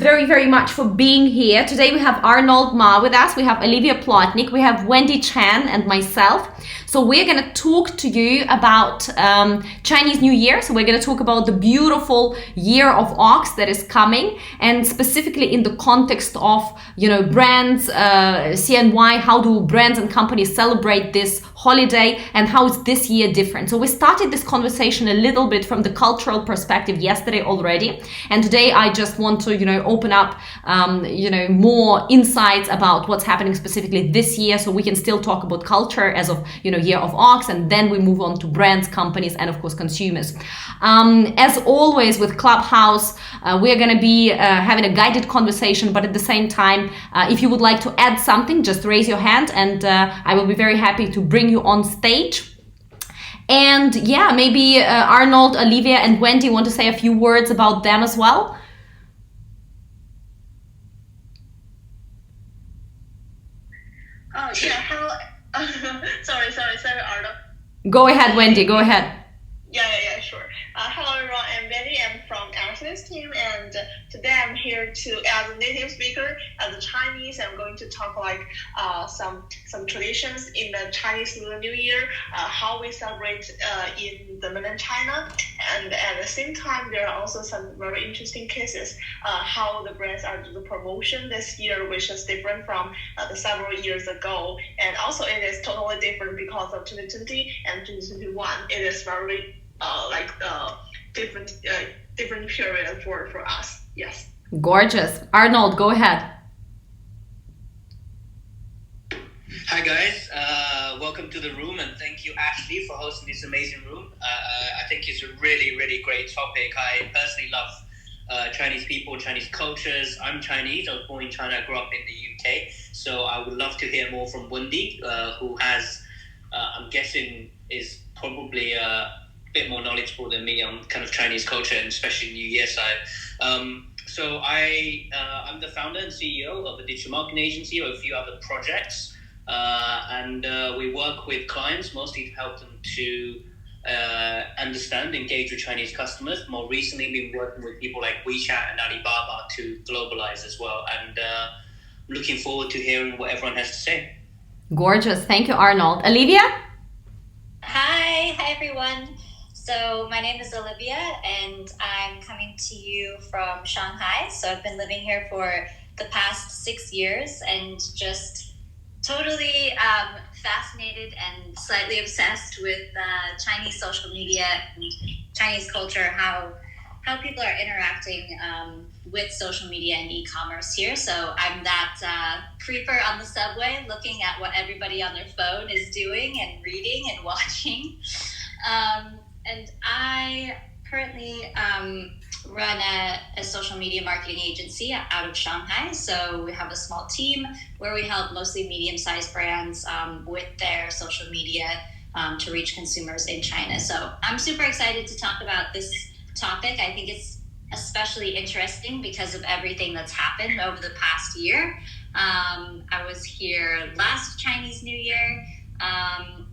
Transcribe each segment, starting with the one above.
Very, very much for being here. Today we have Arnold Ma with us, we have Olivia Plotnick, we have Wendy Chen and myself. So we're going to talk to you about Chinese New Year. So we're going to talk about the beautiful year of ox that is coming, and specifically in the context of, brands, CNY, how do brands and companies celebrate this holiday and how is this year different. So we started this conversation a little bit from the cultural perspective yesterday already. And today I just want to, open up, more insights about what's happening specifically this year, so we can still talk about culture as of, year of ox, and then we move on to brands, companies, and of course consumers. As always with Clubhouse, we're going to be having a guided conversation, but at the same time, if you would like to add something, just raise your hand and I will be very happy to bring you on stage. And yeah, maybe Arnold, Olivia, and Wendy want to say a few words about them as well. Oh yeah, hello. sorry, Arnold. Go ahead, Wendy. Go ahead. Yeah, sure. Hello everyone, I'm Wendy. I'm from Alex's team, and today I'm here to, as a native speaker, as a Chinese, I'm going to talk some traditions in the Chinese Lunar New Year, how we celebrate in the mainland China, and at the same time, there are also some very interesting cases, how the brands are doing the promotion this year, which is different from the several years ago, and also it is totally different because of 2020 and 2021. It is very different period for us. Yes. Gorgeous. Arnold, go ahead. Hi guys, welcome to the room, and thank you Ashley for hosting this amazing room. I think it's a really, really great topic. I personally love Chinese people, Chinese cultures. I'm Chinese, I was born in China, I grew up in the UK, so I would love to hear more from Wendy, who has, I'm guessing, is probably bit more knowledgeable than me on kind of Chinese culture, and especially New Year side. So I'm the founder and CEO of a digital marketing agency or a few other projects, and we work with clients mostly to help them to understand, engage with Chinese customers. More recently, we've been working with people like WeChat and Alibaba to globalize as well, and looking forward to hearing what everyone has to say. Gorgeous. Thank you, Arnold. Olivia? Hi everyone. So my name is Olivia and I'm coming to you from Shanghai. So I've been living here for the past 6 years and just totally fascinated and slightly obsessed with Chinese social media and Chinese culture, how people are interacting with social media and e-commerce here. So I'm that creeper on the subway looking at what everybody on their phone is doing and reading and watching. And I currently run a social media marketing agency out of Shanghai. So we have a small team where we help mostly medium-sized brands with their social media to reach consumers in China. So I'm super excited to talk about this topic. I think it's especially interesting because of everything that's happened over the past year. I was here last Chinese New Year,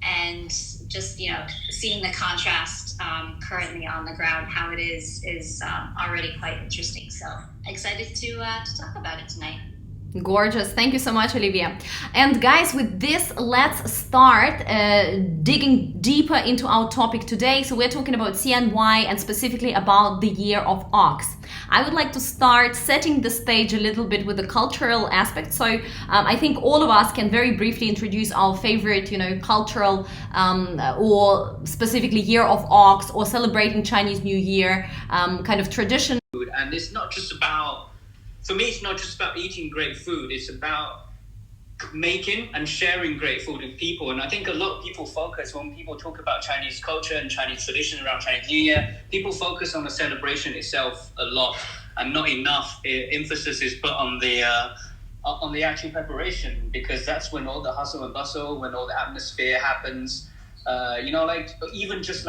and just seeing the contrast currently on the ground, how it is already quite interesting. So excited to talk about it tonight. Gorgeous. Thank you so much, Olivia. And guys, with this, let's start digging deeper into our topic today. So we're talking about CNY and specifically about the year of ox. I would like to start setting the stage a little bit with the cultural aspect. So I think all of us can very briefly introduce our favorite, cultural or specifically year of ox or celebrating Chinese New Year kind of tradition. And it's not just about, for me, it's not just about eating great food. It's about making and sharing great food with people. And I think a lot of people focus, when people talk about Chinese culture and Chinese tradition around Chinese New Year, people focus on the celebration itself a lot, and not enough emphasis is put on the actual preparation, because that's when all the hustle and bustle, when all the atmosphere happens. Even just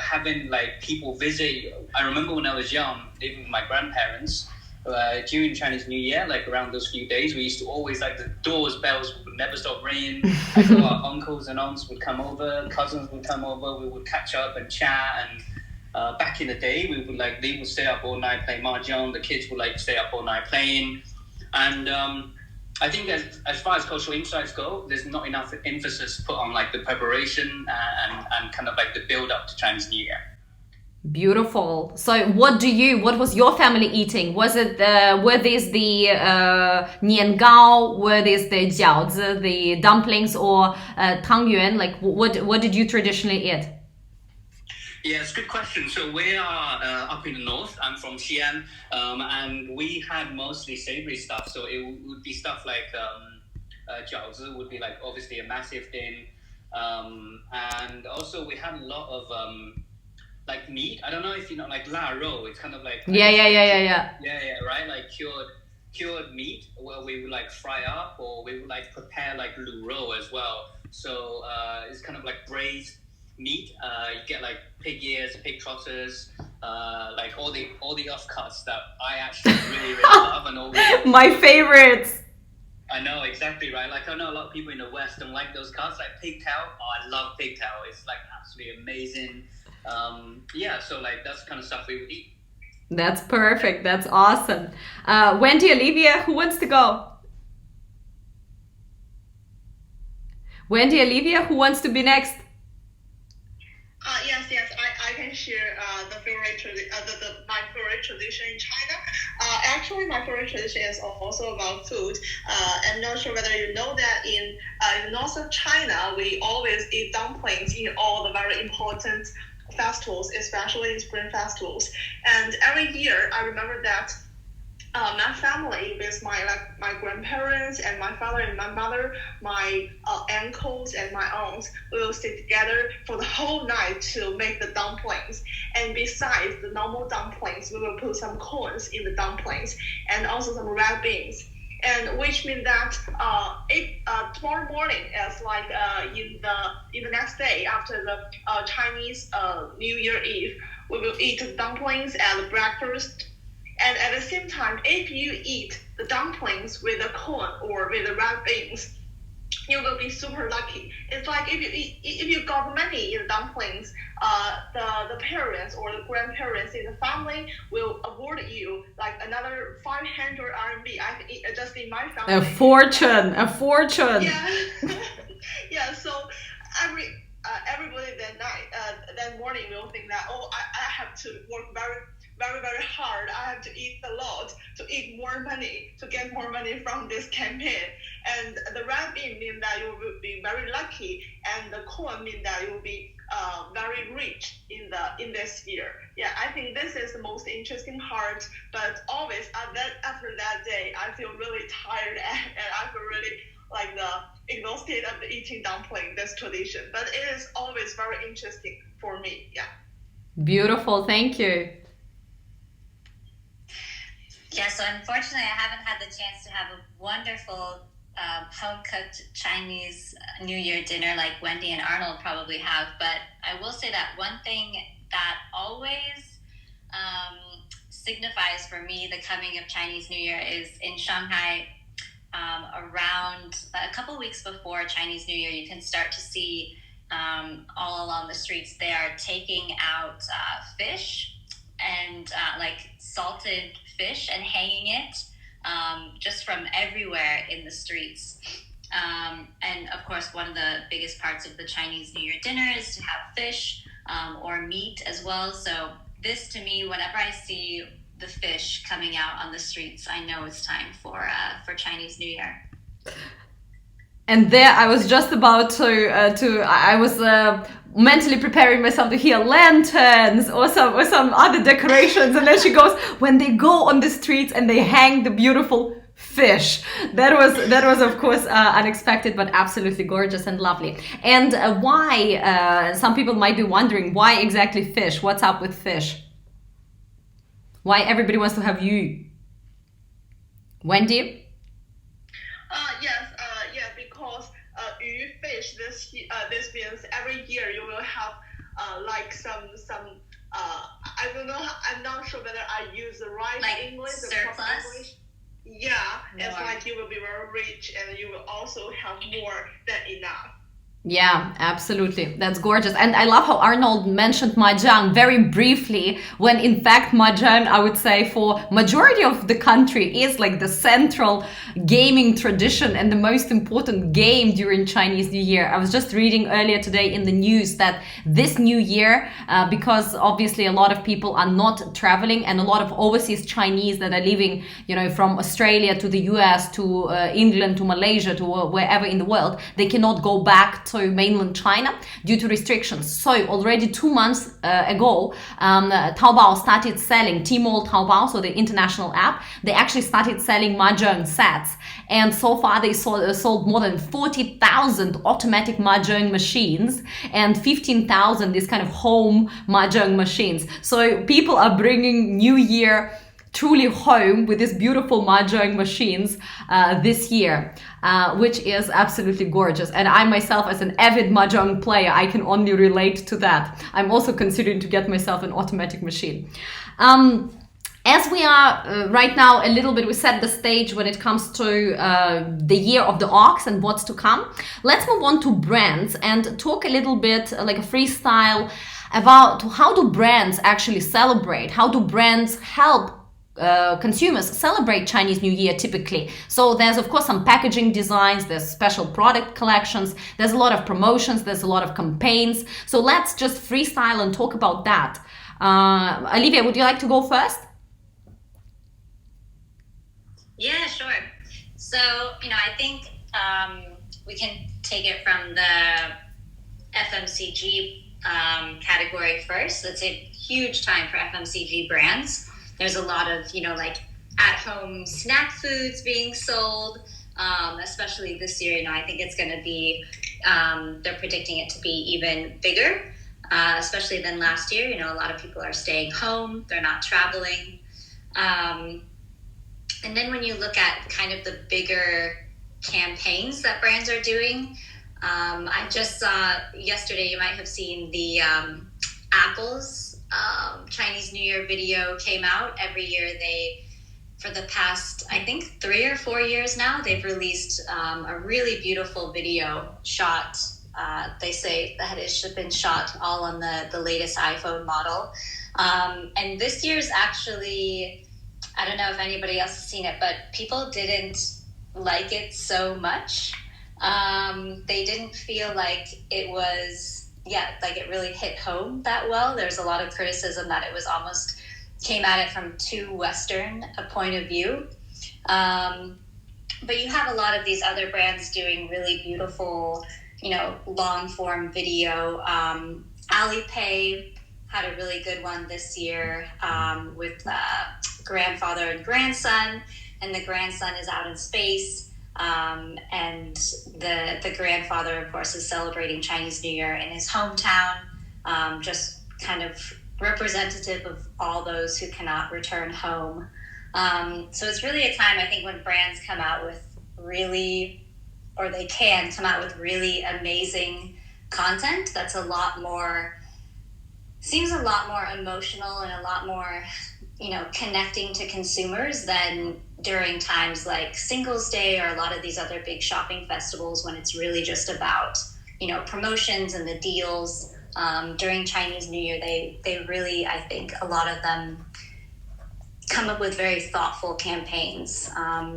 having people visit. I remember when I was young, living with my grandparents, during Chinese New Year, around those few days, we used to always, the bells would never stop ringing. Our uncles and aunts would come over, cousins would come over, we would catch up and chat, and back in the day, they would stay up all night playing mahjong. The kids would like stay up all night playing, and I think as far as cultural insights go, there's not enough emphasis put on like the preparation and kind of like the build up to Chinese New Year. Beautiful. So what was your family eating? Was it were these the nian gao, were these the jiaozi, the dumplings, or tangyuan? Like what did you traditionally eat? Yeah, it's a good question. So we are up in the north. I'm from Xi'an, and we had mostly savory stuff. So it would be stuff like jiaozi would be like obviously a massive thing, and also we had a lot of like meat. I don't know if you know like la rou. It's kind of like Yeah. Right, like cured meat where we would like fry up, or we would like prepare like lu rou as well. So it's kind of like braised meat. You get like pig ears, pig trotters, like all the offcuts that I actually really love, and all my favorites. I know, exactly, right? Like I know a lot of people in the West don't like those cuts, like pigtail. Oh, I love pigtail. It's like absolutely amazing. So like that's the kind of stuff we would eat. That's perfect. That's awesome. Wendy, Olivia, who wants to go? Wendy, Olivia, who wants to be next? Yes, I can share my favorite tradition in China. Actually, my favorite tradition is also about food. I'm not sure whether you know that in the north of China, we always eat dumplings in all the very important festivals, especially in spring festivals. And every year, I remember that my family, with my grandparents and my father and my mother, my uncles and my aunts, will sit together for the whole night to make the dumplings. And besides the normal dumplings, we will put some corns in the dumplings and also some red beans. And which means that tomorrow morning, as like in the next day after the Chinese New Year Eve, we will eat the dumplings at breakfast. And at the same time, if you eat the dumplings with the corn or with the red beans, you will be super lucky. It's like if you got money in the dumplings, the parents or the grandparents in the family will award you like another 500 RMB. I think just in my family. A fortune. Yeah, yeah. So everybody that morning will think that I have to work very hard. I have to eat a lot to eat more money, to get more money from this campaign. And the red bean means that you will be very lucky, and the corn means that you will be very rich in this year. Yeah, I think this is the most interesting part. But always after that day, I feel really tired and I feel really like exhausted of eating dumpling, this tradition. But it is always very interesting for me. Yeah. Beautiful. Thank you. Yeah, so unfortunately, I haven't had the chance to have a wonderful home-cooked Chinese New Year dinner like Wendy and Arnold probably have. But I will say that one thing that always signifies for me the coming of Chinese New Year is in Shanghai, around a couple weeks before Chinese New Year, you can start to see all along the streets, they are taking out fish and like salted fish and hanging it just from everywhere in the streets. And of course, one of the biggest parts of the Chinese New Year dinner is to have fish or meat as well. So this, to me, whenever I see the fish coming out on the streets, I know it's time for Chinese New Year. And there, I was just about I was mentally preparing myself to hear lanterns or some other decorations, and then she goes, when they go on the streets and they hang the beautiful fish. That was of course unexpected, but absolutely gorgeous and lovely. And why? Some people might be wondering, why exactly fish? What's up with fish? Why everybody wants to have you? Wendy? Yes, because yu fish. This means every year you will have like some I don't know. I'm not sure whether I use the right like English. Surplus. Yeah, it's like you will be very rich and you will also have more than enough. Yeah, absolutely. That's gorgeous. And I love how Arnold mentioned Mahjong very briefly, when in fact Mahjong, I would say, for majority of the country is like the central gaming tradition and the most important game during Chinese New Year. I was just reading earlier today in the news that this New Year, because obviously a lot of people are not traveling, and a lot of overseas Chinese that are living, from Australia to the US to England to Malaysia to wherever in the world, they cannot go back to mainland China due to restrictions. So already 2 months ago, Taobao started selling, Tmall Taobao, so the international app, they actually started selling Mahjong sets. And so far they sold more than 40,000 automatic Mahjong machines and 15,000 this kind of home Mahjong machines. So people are bringing New Year truly home with these beautiful Mahjong machines this year, which is absolutely gorgeous. And I myself, as an avid Mahjong player, I can only relate to that. I'm also considering to get myself an automatic machine. As we are right now a little bit, we set the stage when it comes to the year of the ox and what's to come. Let's move on to brands and talk a little bit like a freestyle about how do brands actually celebrate? How do brands help consumers celebrate Chinese New Year typically? So there's of course some packaging designs, there's special product collections, there's a lot of promotions, there's a lot of campaigns. So let's just freestyle and talk about that. Olivia, would you like to go first? Yeah, sure. So, I think we can take it from the FMCG category first. It's a huge time for FMCG brands. There's a lot of, like at-home snack foods being sold, especially this year. I think it's going to be, they're predicting it to be even bigger, especially than last year. A lot of people are staying home. They're not traveling. And then when you look at kind of the bigger campaigns that brands are doing, I just saw yesterday, you might have seen the Apple's Chinese New Year video came out. Every year for the past, I think 3 or 4 years now, they've released a really beautiful video shot. They say that it should have been shot all on the latest iPhone model. And this year's actually, I don't know if anybody else has seen it, but people didn't like it so much. They didn't feel like it was, like it really hit home that well. There's a lot of criticism that it was almost came at it from too Western a point of view. But you have a lot of these other brands doing really beautiful, long form video. Alipay had a really good one this year with grandfather and grandson, and the grandson is out in space. And the grandfather, of course, is celebrating Chinese New Year in his hometown, just kind of representative of all those who cannot return home. So it's really a time, I think, when brands come out with they can come out with really amazing content that's seems a lot more emotional and a lot more, connecting to consumers than during times like Singles Day or a lot of these other big shopping festivals when it's really just about, promotions and the deals. During Chinese New Year, they really, I think a lot of them come up with very thoughtful campaigns.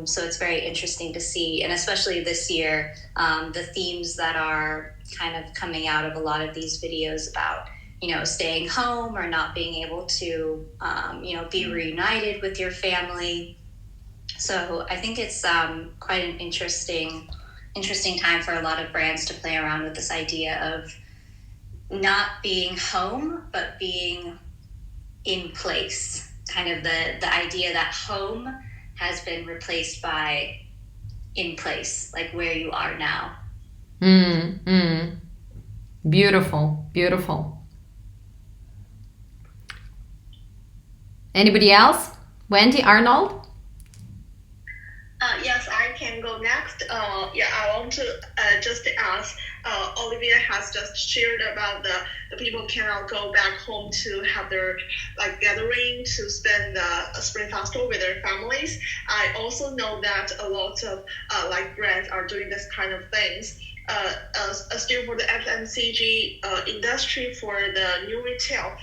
So it's very interesting to see. And especially this year, the themes that are kind of coming out of a lot of these videos about, staying home or not being able to, be reunited with your family. So I think it's quite an interesting time for a lot of brands to play around with this idea of not being home, but being in place. Kind of the idea that home has been replaced by in place, like where you are now. Beautiful, beautiful. Anybody else? Wendy, Arnold? Yes, I can go next. I want to just ask, Olivia has just shared about the people cannot go back home to have their gathering to spend the Spring Festival with their families. I also know that a lot of brands are doing this kind of things. still for the FMCG industry for the new retail.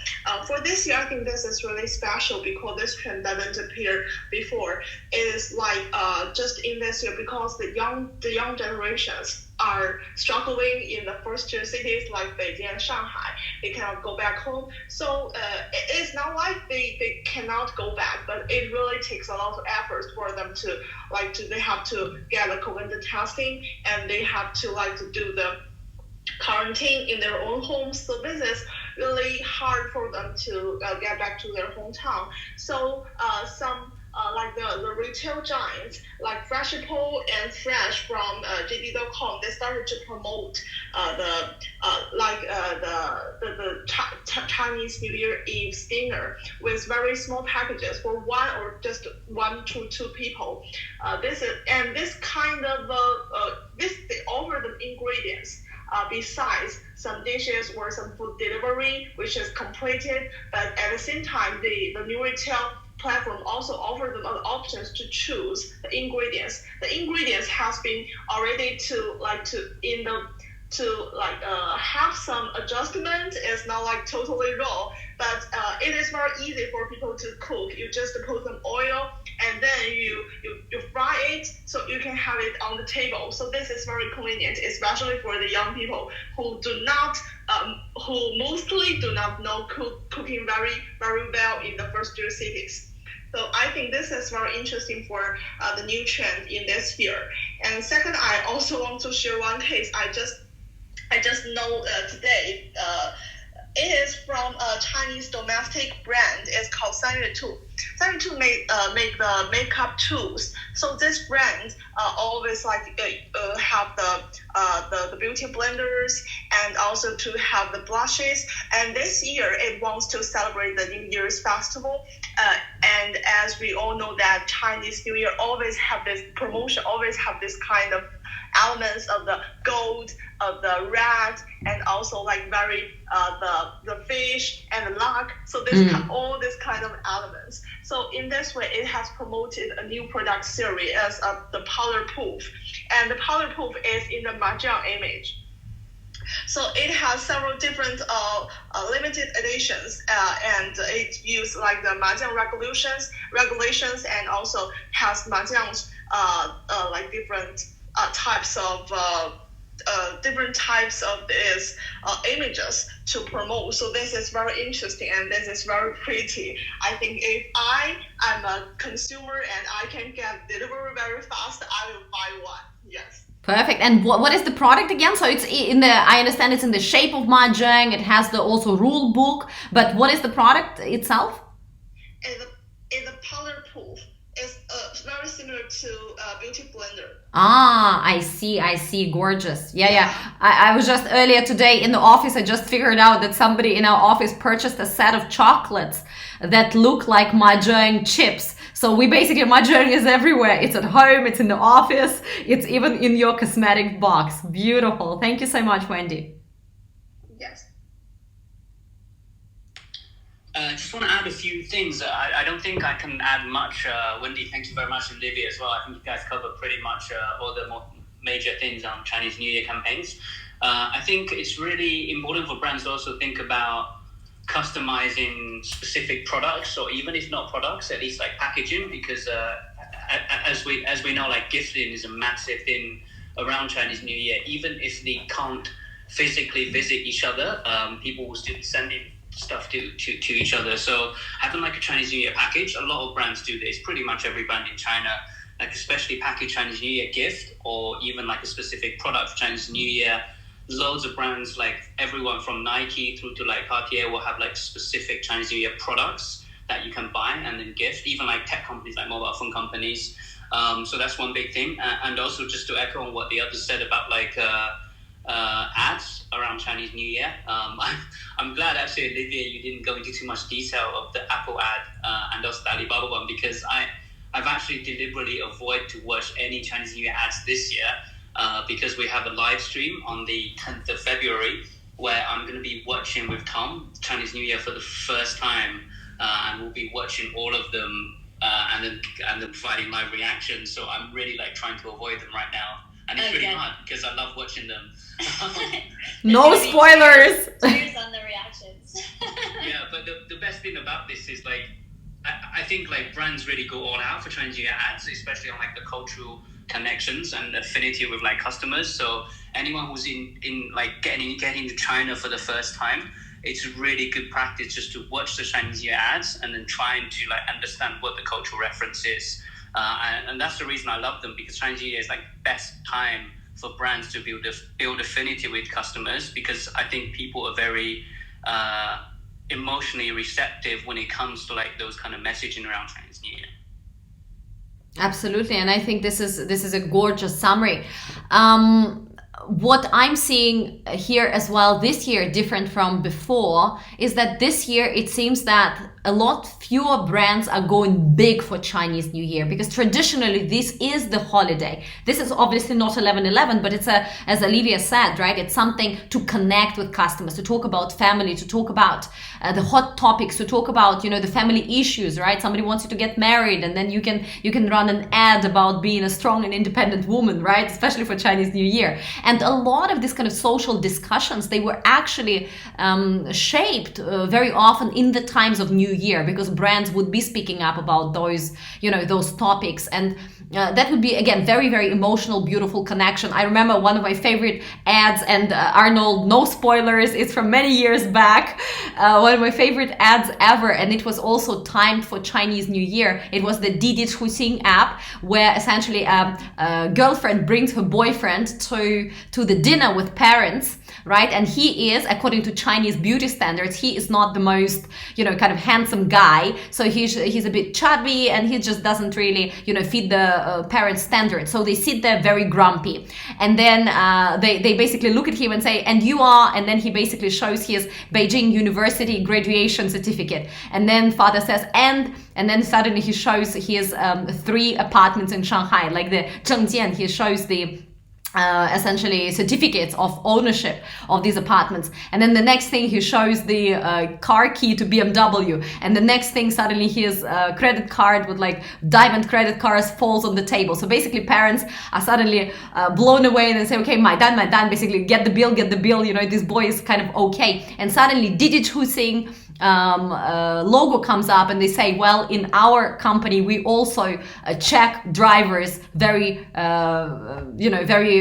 For this year, I think this is really special because this trend doesn't appear before. It is like just in this year because the young generations are struggling in the first-tier cities like Beijing and Shanghai. They cannot go back home. So it's not like they cannot go back, but it really takes a lot of effort for them to they have to get the COVID testing, and they have to to do the quarantine in their own homes. So this is really hard for them to get back to their hometown. So some like the retail giants like Freshippo and Fresh from JD.com, they started to promote the Chinese New Year Eve dinner with very small packages for one or just 1 to 2 people. This kind of they offer the ingredients. Besides some dishes or some food delivery, which is completed, but at the same time, the new retail platform also offers them other options to choose the ingredients. The ingredients has been already have some adjustment. It's not like totally raw, but it is very easy for people to cook. You just put some oil and then you fry it so you can have it on the table. So this is very convenient, especially for the young people who mostly do not know cooking very, very well in the first-tier cities. So I think this is very interesting for the new trend in this year. And second, I also want to share one case. I just know today. It is from a Chinese domestic brand. It's called 3月兔. 3月兔make the makeup tools. So this brand always have the beauty blenders and also to have the blushes. And this year it wants to celebrate the New Year's festival. And as we all know that Chinese New Year always have this promotion, always have this kind of elements of the gold, of the red, and also very the fish and the luck. So all this kind of elements. So in this way, it has promoted a new product series as the powder proof, and the powder proof is in the mahjong image. So it has several different limited editions, and it uses the mahjong regulations, and also has mahjong's different types of these images to promote. So this is very interesting and this is very pretty. I think if I am a consumer and I can get delivery very fast, I will buy one. Yes. Perfect. And what is the product again? So it's I understand it's in the shape of mahjong. It has the also rule book. But what is the product itself? It's a powder proof. It's very similar to a beauty blender. Ah, I see. Gorgeous. Yeah. I was just earlier today in the office. I just figured out that somebody in our office purchased a set of chocolates that look like mahjong chips. So mahjong is everywhere. It's at home, it's in the office, it's even in your cosmetic box. Beautiful. Thank you so much, Wendy. Yes. Just want to add a few things. I don't think I can add much. Wendy, thank you very much, and Olivia as well. I think you guys covered pretty much all the major things on Chinese New Year campaigns. I think it's really important for brands to also think about customizing specific products, or even if not products, at least packaging, because as we know, gifting is a massive thing around Chinese New Year. Even if they can't physically visit each other, people will still be sending stuff to each other. So having a Chinese New Year package, a lot of brands do this. Pretty much every brand in China, especially package Chinese New Year gift, or even a specific product for Chinese New Year. Loads of brands, everyone from Nike through to Cartier, will have specific Chinese New Year products that you can buy and then gift. Even tech companies, mobile phone companies. So that's one big thing. And also just to echo on what the others said about ads around Chinese New Year. I'm glad actually, Olivia, you didn't go into too much detail of the Apple ad and also the Alibaba one, because I've actually deliberately avoided to watch any Chinese New Year ads this year. Because we have a live stream on the 10th of February where I'm going to be watching with Tom Chinese New Year for the first time, and we'll be watching all of them and then providing live reactions. So I'm really trying to avoid them right now. and it's really hard because I love watching them. No spoilers. Cheers on the reactions. Yeah, but the best thing about this is like I think like brands really go all out for Chinese New Year ads, especially on like the cultural connections and affinity with like customers. So anyone who's in like getting into China for the first time, it's really good practice just to watch the Chinese New Year ads and then trying to like understand what the cultural reference is. And that's the reason I love them, because Chinese New Year is like best time for brands to build affinity with customers, because I think people are very emotionally receptive when it comes to like those kind of messaging around Chinese New Year. Absolutely, and I think this is a gorgeous summary. What I'm seeing here as well this year, different from before, is that this year it seems that a lot fewer brands are going big for Chinese New Year, because traditionally this is the holiday. This is obviously not 11/11, but it's as Olivia said, right? It's something to connect with customers, to talk about family, to talk about the hot topics, to talk about the family issues, right? Somebody wants you to get married, and then you can run an ad about being a strong and independent woman, right? Especially for Chinese New Year. And a lot of these kind of social discussions, they were actually shaped very often in the times of New Year, because brands would be speaking up about those topics, and that would be, again, very, very emotional, beautiful connection. I remember one of my favorite ads, and Arnold, no spoilers, it's from many years back, one of my favorite ads ever, and it was also timed for Chinese New Year. It was the Didi Chuxing app, where essentially a girlfriend brings her boyfriend to the dinner with parents, right? And he is, according to Chinese beauty standards, he is not the most, kind of handsome guy. So he's a bit chubby, and he just doesn't really, fit the parents' standards. So they sit there very grumpy. And then they basically look at him and say, "And you are?" And then he basically shows his Beijing University graduation certificate. And then father says, and then suddenly he shows his 3 apartments in Shanghai, like the Zhengjian. He shows the essentially certificates of ownership of these apartments, and then the next thing he shows the car key to BMW, and the next thing suddenly his credit card with like diamond credit cards falls on the table. So basically parents are suddenly blown away, and they say, "Okay, my dad, basically get the bill, this boy is kind of okay." And suddenly Didi Chuxing logo comes up, and they say, "Well, in our company we also check drivers very very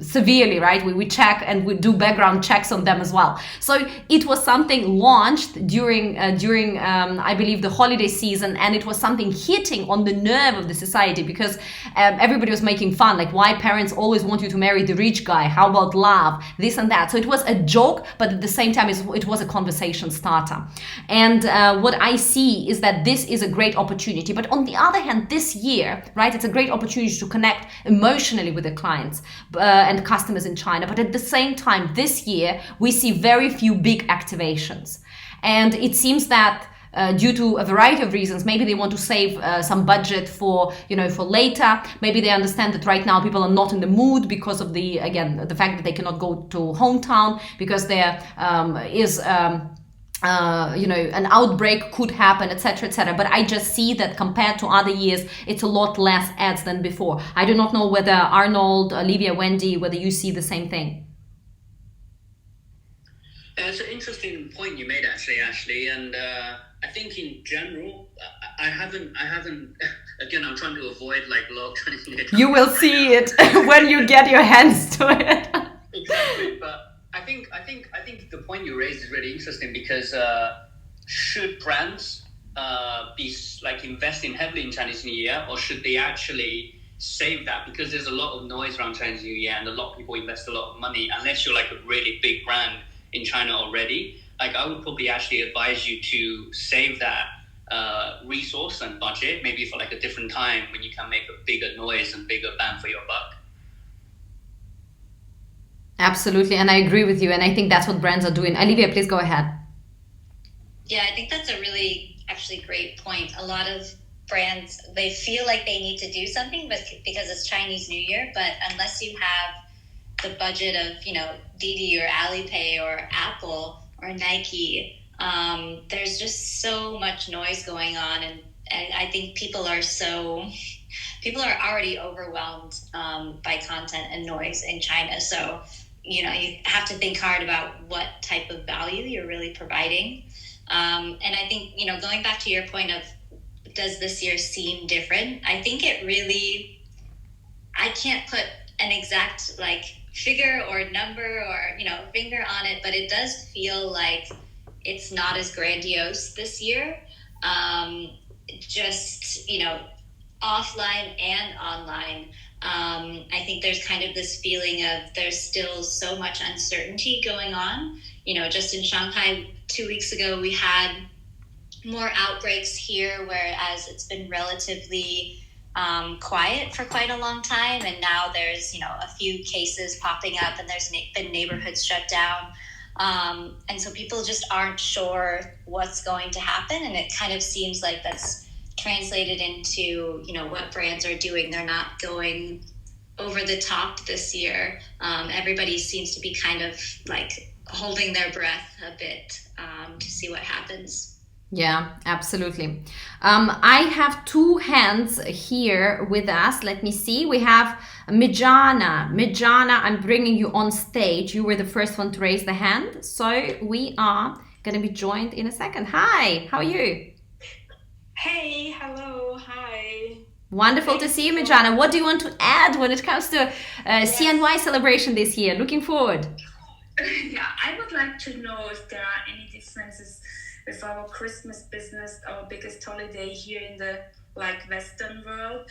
severely, right? We check and we do background checks on them as well." So it was something launched during I believe the holiday season, and it was something hitting on the nerve of the society, because everybody was making fun, like, why parents always want you to marry the rich guy, how about love, this and that. So it was a joke, but at the same time it was a conversation starter. And what I see is that this is a great opportunity, but on the other hand, this year, right, it's a great opportunity to connect emotionally with the clients and customers in China. But at the same time, this year we see very few big activations, and it seems that due to a variety of reasons, maybe they want to save some budget for later. Maybe they understand that right now people are not in the mood because of the fact that they cannot go to hometown, because there is an outbreak could happen, etc., etc. But I just see that compared to other years, it's a lot less ads than before. I do not know whether Arnold, Olivia, Wendy, whether you see the same thing. It's an interesting point you made, actually, Ashley, and I think in general, I haven't. Again, I'm trying to avoid like log Chinese New Year. You will see it when you get your hands to it. Exactly, but I think the point you raised is really interesting, because should brands be like investing heavily in Chinese New Year, or should they actually save that? Because there's a lot of noise around Chinese New Year, and a lot of people invest a lot of money. Unless you're like a really big brand in China already, like I would probably actually advise you to save that resource and budget, maybe for like a different time when you can make a bigger noise and bigger bang for your buck. Absolutely, and I agree with you, and I think that's what brands are doing. Olivia, please go ahead. Yeah, I think that's a really actually great point. A lot of brands, they feel like they need to do something, but because it's Chinese New Year, but unless you have the budget of Didi or Alipay or Apple or Nike, there's just so much noise going on, and I think people are so people are already overwhelmed by content and noise in China. So, you have to think hard about what type of value you're really providing. And I think, going back to your point of, does this year seem different? I think it really, I can't put an exact figure or number or, finger on it, but it does feel like it's not as grandiose this year. Just, offline and online. I think there's kind of this feeling of there's still so much uncertainty going on. Just in Shanghai 2 weeks ago, we had more outbreaks here, whereas it's been relatively quiet for quite a long time. And now there's, a few cases popping up, and there's been neighborhoods shut down. And so people just aren't sure what's going to happen. And it kind of seems like that's translated into, what brands are doing. They're not going over the top this year. Everybody seems to be kind of holding their breath a bit to see what happens. Yeah, absolutely. I have two hands here with us. Let me see. We have Mijana. Mijana, I'm bringing you on stage. You were the first one to raise the hand. So we are going to be joined in a second. Hi, how are you? Hey, hello, hi. Wonderful to see you, Mijana. What do you want to add when it comes to CNY celebration this year? Looking forward. Yeah, I would like to know if there are any differences with our Christmas business, our biggest holiday here in the Western world.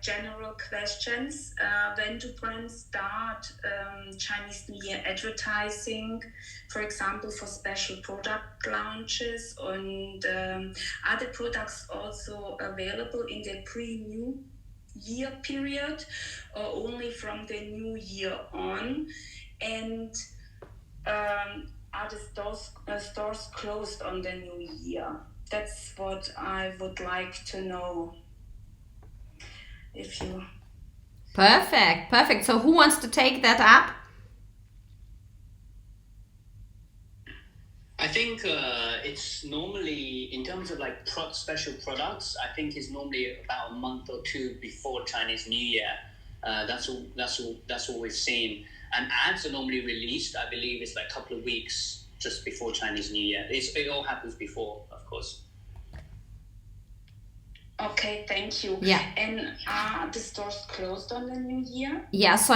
General questions. When do brands start Chinese New Year advertising, for example, for special product launches, and are the products also available in the pre-New Year period or only from the New Year on? And are the stores closed on the New Year? That's what I would like to know. If you... Perfect. So who wants to take that up? I think it's normally, in terms of special products, I think it's normally about a month or two before Chinese New Year. That's all we've seen. And ads are normally released, I believe it's a couple of weeks just before Chinese New Year. It all happens before, of course. Okay, thank you. Yeah. And are the stores closed on the New Year? Yeah, so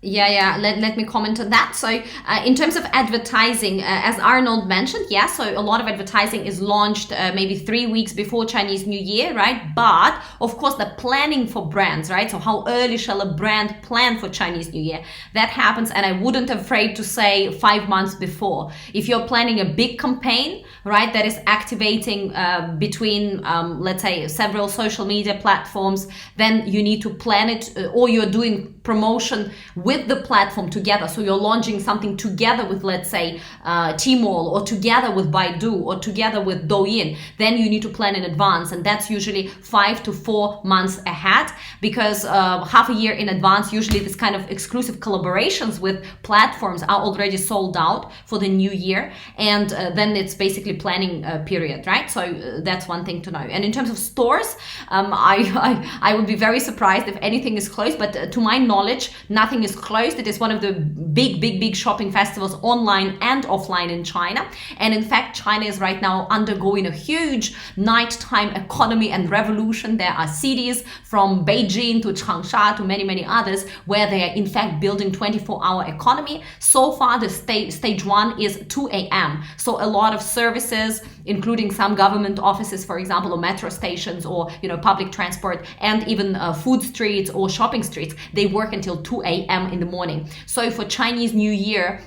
let me comment on that. So in terms of advertising, as Arnold mentioned, so a lot of advertising is launched maybe 3 weeks before Chinese New Year, right? But of course the planning for brands, right? So how early shall a brand plan for Chinese New Year? That happens, and I wouldn't afraid to say 5 months before. If you're planning a big campaign, right, that is activating between let's say several social media platforms, then you need to plan it, or you're doing promotion with the platform together. So you're launching something together with, let's say, Tmall, or together with Baidu, or together with Douyin. Then you need to plan in advance, and that's usually 5 to 4 months ahead, because half a year in advance, usually this kind of exclusive collaborations with platforms are already sold out for the new year, and then it's basically planning period, right? So that's one thing to know. And in terms of stores, I would be very surprised if anything is closed, but to my knowledge, nothing is closed. It is one of the big shopping festivals online and offline in China. And in fact, China is right now undergoing a huge nighttime economy and revolution. There are cities from Beijing to Changsha to many others where they are in fact building 24-hour economy. So far, the stage 1 is 2 a.m. So a lot of services, including some government offices, for example, or metro stations, or public transport, and even food streets or shopping streets, they work until 2 a.m. in the morning. So for Chinese New Year,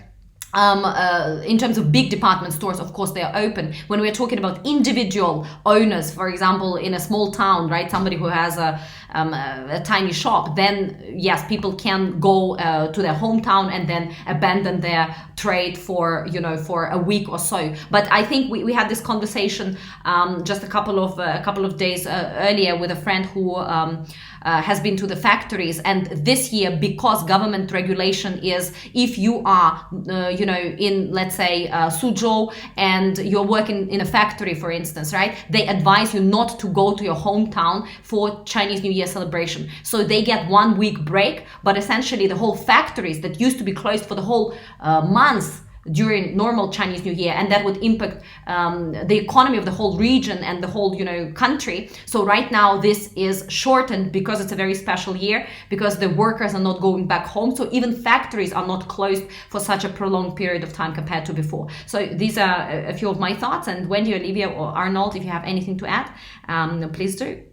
in terms of big department stores, of course, they are open. When we're talking about individual owners, for example, in a small town, right, somebody who has a tiny shop, then yes, people can go to their hometown and then abandon their trade for for a week or so. But I think we had this conversation just a couple of days earlier with a friend who has been to the factories, and this year, because government regulation is, if you are in, let's say, Suzhou, and you're working in a factory, for instance, right, they advise you not to go to your hometown for Chinese New Year celebration. So they get 1 week break, but essentially the whole factories that used to be closed for the whole month during normal Chinese New Year, and that would impact the economy of the whole region and the whole country. So right now this is shortened because it's a very special year, because the workers are not going back home. So even factories are not closed for such a prolonged period of time compared to before. So these are a few of my thoughts, and Wendy, Olivia, or Arnold, if you have anything to add, please do.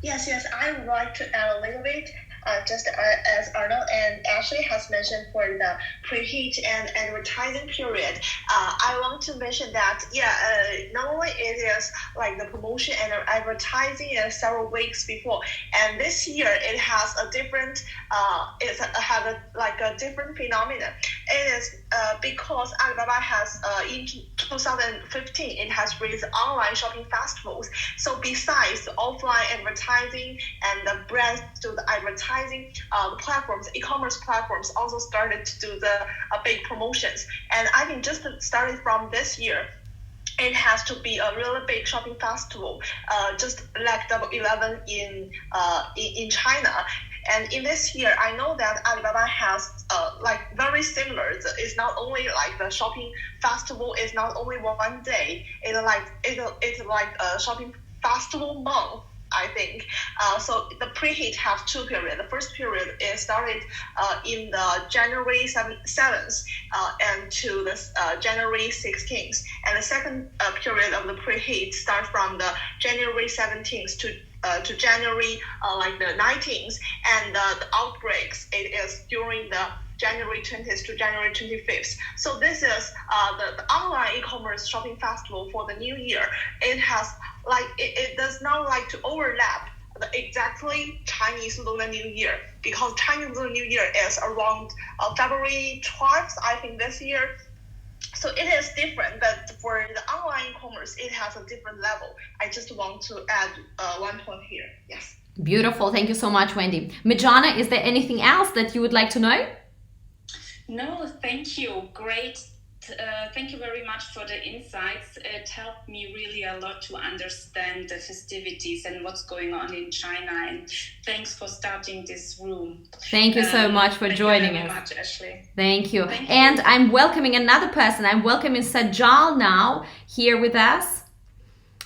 Yes, I would like to add a little bit. Just as Arnold and Ashley has mentioned for the preheat and advertising period, I want to mention that normally it is like the promotion and advertising is several weeks before, and this year it has a different a different phenomenon. It is because Alibaba has in 2015 it has raised online shopping festivals. So besides the offline advertising and the brands to the advertising, the platforms, e-commerce platforms also started to do the big promotions. And I think just starting from this year, it has to be a really big shopping festival, just like Double 11 in China. And in this year, I know that Alibaba has very similar. It's not only like the shopping festival. It's not only 1 day. It's like a shopping festival month, I think. So the preheat have 2 periods. The first period is started in the January 7th and to the January 16th. And the second period of the preheat starts from the January 17th to January the 19th. And the outbreaks, it is during the January 20th to January 25th. So this is the online e-commerce shopping festival for the new year. It has it does not like to overlap the exactly Chinese Lunar New Year, because Chinese Lunar New Year is around February 12th, I think, this year. So it is different, but for the online e-commerce, it has a different level. I just want to add 1 point here. Yes. Beautiful. Thank you so much, Wendy. Mijana, is there anything else that you would like to know? No, thank you. Great. Thank you very much for the insights. It helped me really a lot to understand the festivities and what's going on in China. And thanks for starting this room. Thank you so much for joining us. Thank you very much, Ashley. Thank you. And I'm welcoming another person. I'm welcoming Sajal now here with us.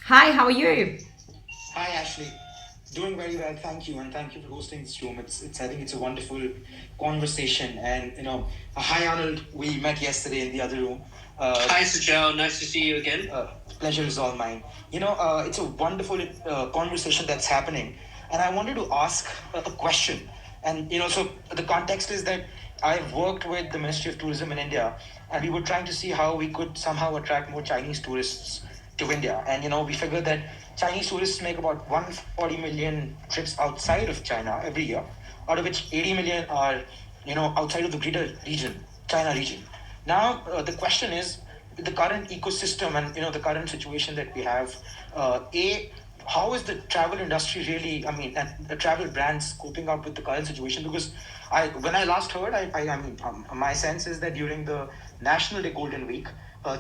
Hi, how are you? Hi, Ashley. Doing very well, thank you, and thank you for hosting this room. I think it's a wonderful conversation, and hi Arnold. We met yesterday in the other room. Hi Sajal, nice to see you again. Pleasure is all mine. It's a wonderful conversation that's happening, and I wanted to ask a question. And so the context is that I've worked with the Ministry of Tourism in India, and we were trying to see how we could somehow attract more Chinese tourists to India. And we figured that Chinese tourists make about 140 million trips outside of China every year, out of which 80 million are outside of the greater region, China region. Now the question is, the current ecosystem and the current situation that we have, how is the travel industry really, and the travel brands coping up with the current situation? Because when I last heard, my sense is that during the National Day Golden Week,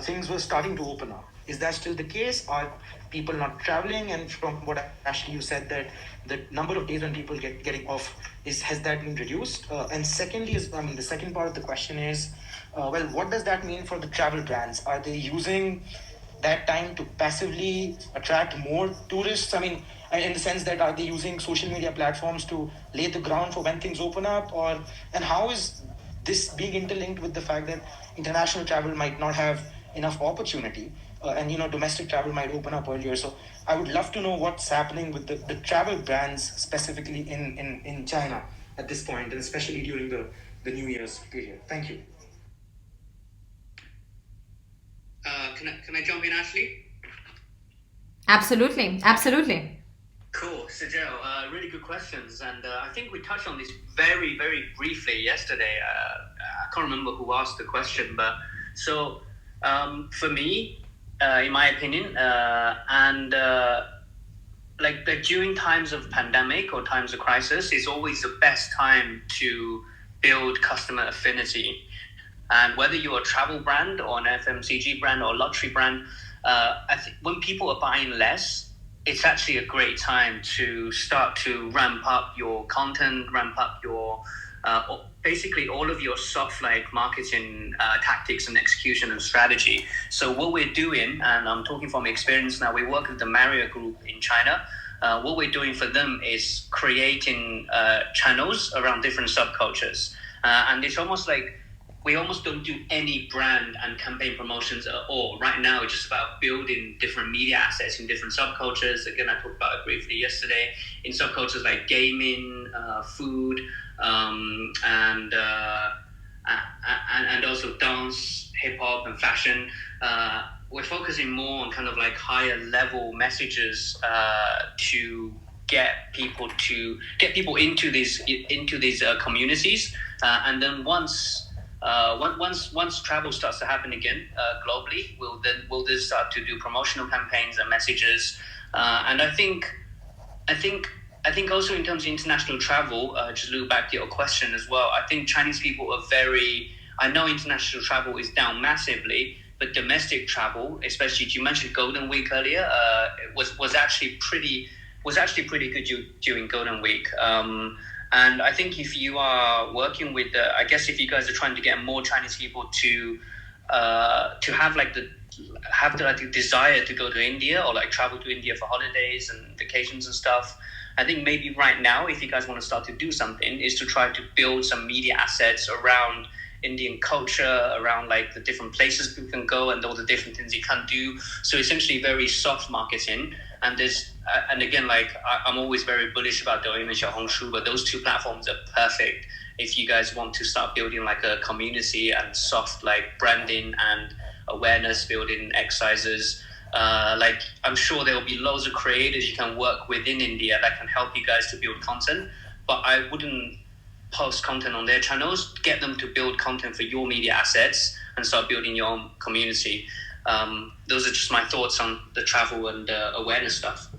things were starting to open up. Is that still the case? Are people not traveling? And from what Ashley you said, that the number of days when people getting off has that been reduced? And secondly, the second part of the question is, what does that mean for the travel brands? Are they using that time to passively attract more tourists? In the sense that, are they using social media platforms to lay the ground for when things open up? And how is this being interlinked with the fact that international travel might not have enough opportunity, and domestic travel might open up earlier? So I would love to know what's happening with the travel brands specifically in China at this point, and especially during the New Year's period. Thank you. Can I jump in, Ashley? Absolutely. Cool, so Joe, really good questions, and I think we touched on this very, very briefly yesterday. I can't remember who asked the question, but so for me, in my opinion, and like during times of pandemic or times of crisis, is always the best time to build customer affinity. And whether you're a travel brand or an FMCG brand or a luxury brand, I think when people are buying less, it's actually a great time to start to ramp up your content, ramp up your basically all of your soft like marketing tactics and execution and strategy. So what we're doing, and I'm talking from experience now, we work with the Marriott Group in China. What we're doing for them is creating channels around different subcultures. And it's almost like we almost don't do any brand and campaign promotions at all. Right now, it's just about building different media assets in different subcultures. Again, I talked about it briefly yesterday. In subcultures like gaming, food, and also dance, hip hop, and fashion. We're focusing more on kind of like higher level messages to get people into these communities, and then once travel starts to happen again globally, we'll then start to do promotional campaigns and messages. And I think also in terms of international travel, just look back to your question as well. I think Chinese people are I know international travel is down massively, but domestic travel, especially you mentioned Golden Week earlier, was actually pretty good during Golden Week. And I think if you are working with, I guess if you guys are trying to get more Chinese people to have the desire to go to India or like travel to India for holidays and vacations and stuff, I think maybe right now, if you guys want to start to do something, is to try to build some media assets around Indian culture, around like the different places people can go and all the different things you can do. So essentially very soft marketing. And again, like I'm always very bullish about Douyin and Xiaohongshu, but those two platforms are perfect if you guys want to start building like a community and soft like branding and awareness building exercises. Like I'm sure there will be loads of creators you can work with in India that can help you guys to build content, but I wouldn't post content on their channels. Get them to build content for your media assets and start building your own community. Those are just my thoughts on the travel and awareness stuff.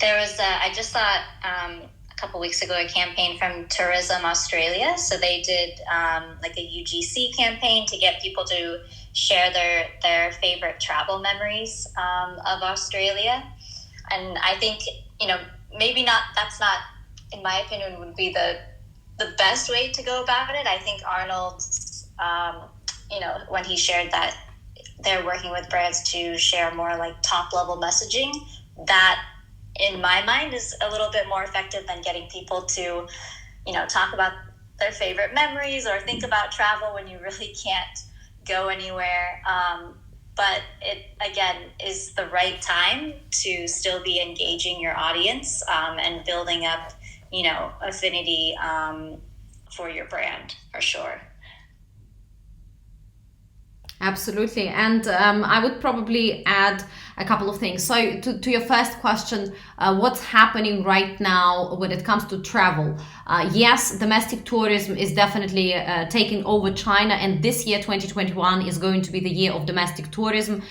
There was I just saw a couple weeks ago a campaign from Tourism Australia. So they did like a UGC campaign to get people to share their favorite travel memories of Australia. And I think, maybe that's not, in my opinion, would be the best way to go about it. I think Arnold, when he shared that they're working with brands to share more like top level messaging, that in my mind is a little bit more effective than getting people to, talk about their favorite memories or think about travel when you really can't go anywhere. But it, again, is the right time to still be engaging your audience and building up, affinity for your brand, for sure. Absolutely. And I would probably add a couple of things. So to your first question, what's happening right now when it comes to travel? Yes, domestic tourism is definitely taking over China, and this year 2021 is going to be the year of domestic tourism.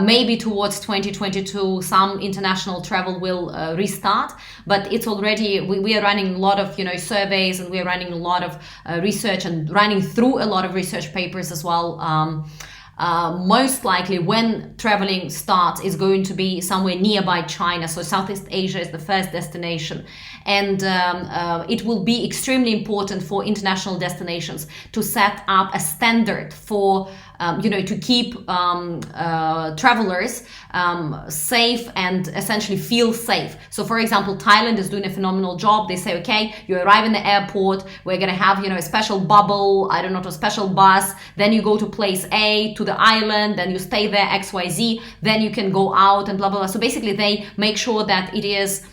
Maybe towards 2022 some international travel will restart, but it's already, we are running a lot of surveys, and we are running a lot of research and running through a lot of research papers as well. Most likely when traveling starts is going to be somewhere nearby China. So Southeast Asia is the first destination, and it will be extremely important for international destinations to set up a standard for to keep travelers safe and essentially feel safe. So for example, Thailand is doing a phenomenal job. They say, okay, you arrive in the airport, we're gonna have a special bubble, a special bus, then you go to place A, to the island, then you stay there XYZ, then you can go out and blah blah blah. So basically they make sure that it is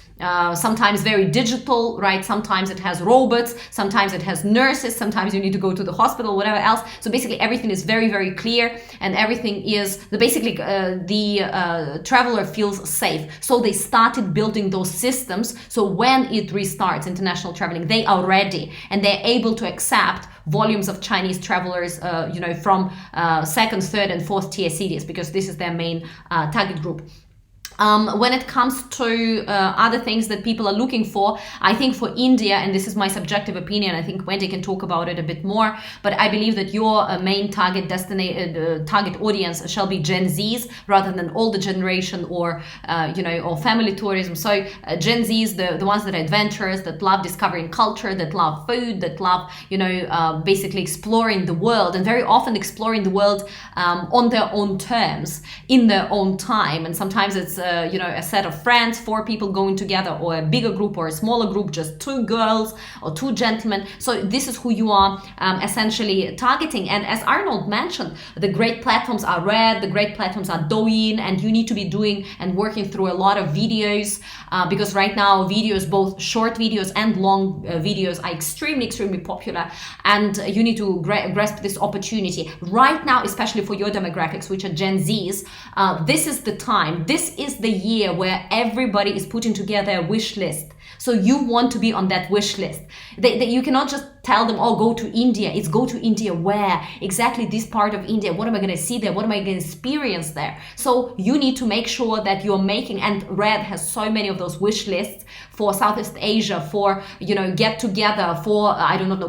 sometimes very digital, right? Sometimes it has robots, sometimes it has nurses, sometimes you need to go to the hospital, whatever else. So basically everything is very, very clear, and everything is basically the traveler feels safe. So they started building those systems. So when it restarts international traveling, they are ready and they're able to accept volumes of Chinese travelers, from second, third, and fourth tier cities, because this is their main target group. When it comes to other things that people are looking for, I think for India, and this is my subjective opinion, I think Wendy can talk about it a bit more, but I believe that your main target audience shall be Gen Zs rather than older generation or family tourism. So Gen Zs, the ones that are adventurous, that love discovering culture, that love food, that love basically exploring the world, and very often exploring the world on their own terms, in their own time, and sometimes it's a set of friends, 4 people going together, or a bigger group or a smaller group, just 2 girls or 2 gentlemen. So this is who you are essentially targeting. And as Arnold mentioned, the great platforms are Red, the great platforms are Douyin, and you need to be doing and working through a lot of videos because right now videos, both short videos and long videos, are extremely popular, and you need to grasp this opportunity right now, especially for your demographics, which are Gen Zs. This is the time, this is the year where everybody is putting together a wish list. So you want to be on that wish list. You cannot just tell them, oh, go to India. It's go to India where? Exactly this part of India. What am I going to see there? What am I going to experience there? So you need to make sure that you're making, and Red has so many of those wish lists for Southeast Asia, for, get together, for,